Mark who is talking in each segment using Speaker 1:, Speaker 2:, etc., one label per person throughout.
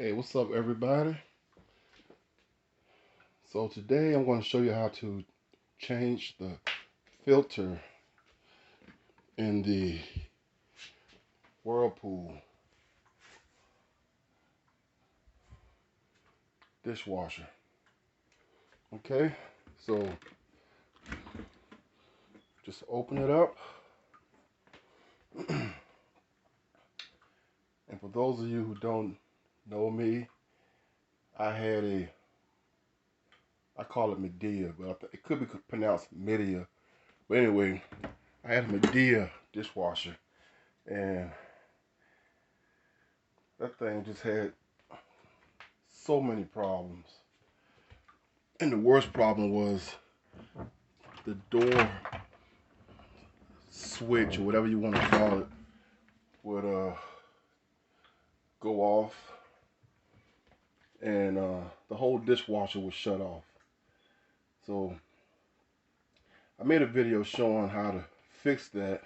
Speaker 1: Hey, what's up everybody? So today I'm going to show you how to change the filter in the Whirlpool dishwasher. Okay, so just open it up. And for those of you who don't know me, I call it Medea, but it could be pronounced Medea. But anyway, I had a Medea dishwasher, and that thing just had so many problems. And the worst problem was the door switch, or whatever you want to call it, would go off, and the whole dishwasher was shut off. So I made a video showing how to fix that,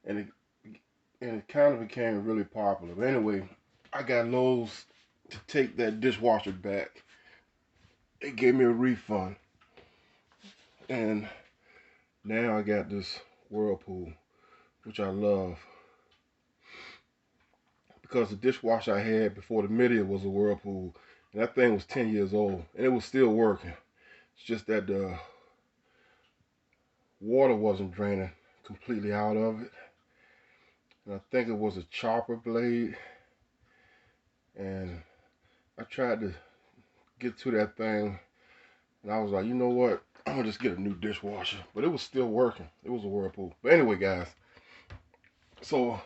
Speaker 1: and it kind of became really popular. But anyway, I got Lowe's to take that dishwasher back. They gave me a refund, and now I got this Whirlpool, which I love, because the dishwasher I had before the Medea was a Whirlpool, and that thing was 10 years old, and it was still working. It's just that the water wasn't draining completely out of it. And I think it was a chopper blade. And I tried to get to that thing, and I was like, you know what? I'm gonna just get a new dishwasher. But it was still working. It was a Whirlpool. But anyway, guys, so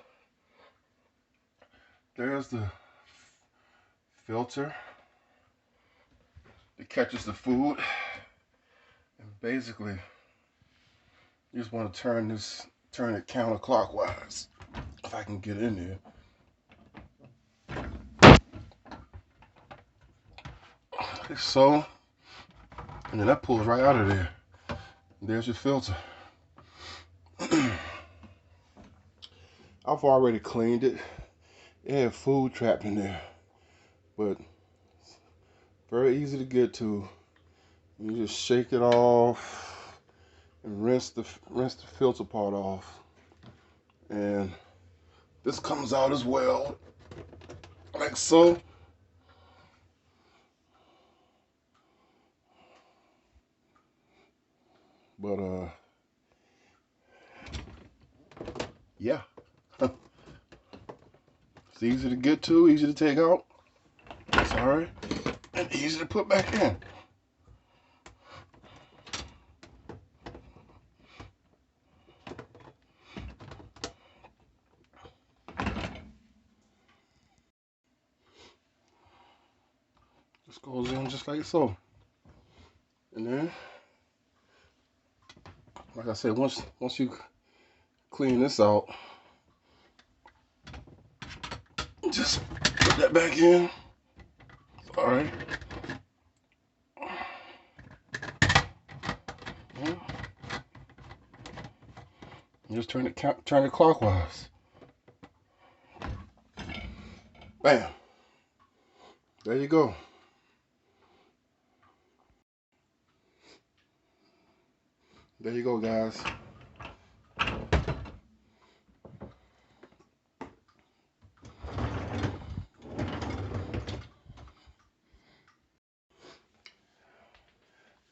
Speaker 1: there's the filter that catches the food. And basically, you just want to turn it counterclockwise. If I can get in there. Like so. And then that pulls right out of there. There's your filter. I've already cleaned it. It had food trapped in there, but very easy to get to. You just shake it off and rinse the filter part off, and this comes out as well, like so. But yeah, it's easy to get to, easy to take out. Sorry, and easy to put back in. Just goes in just like so. And then, like I said, once you clean this out, just put that back in. All right. Just turn it clockwise. Bam. There you go. There you go, guys.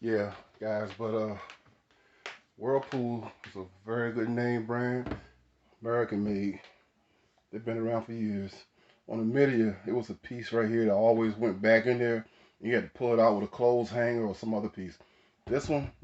Speaker 1: Yeah, guys, but Whirlpool is a very good name brand, American made. They've been around for years. On the Medea, it was a piece right here that always went back in there. You had to pull it out with a clothes hanger or some other piece. This one,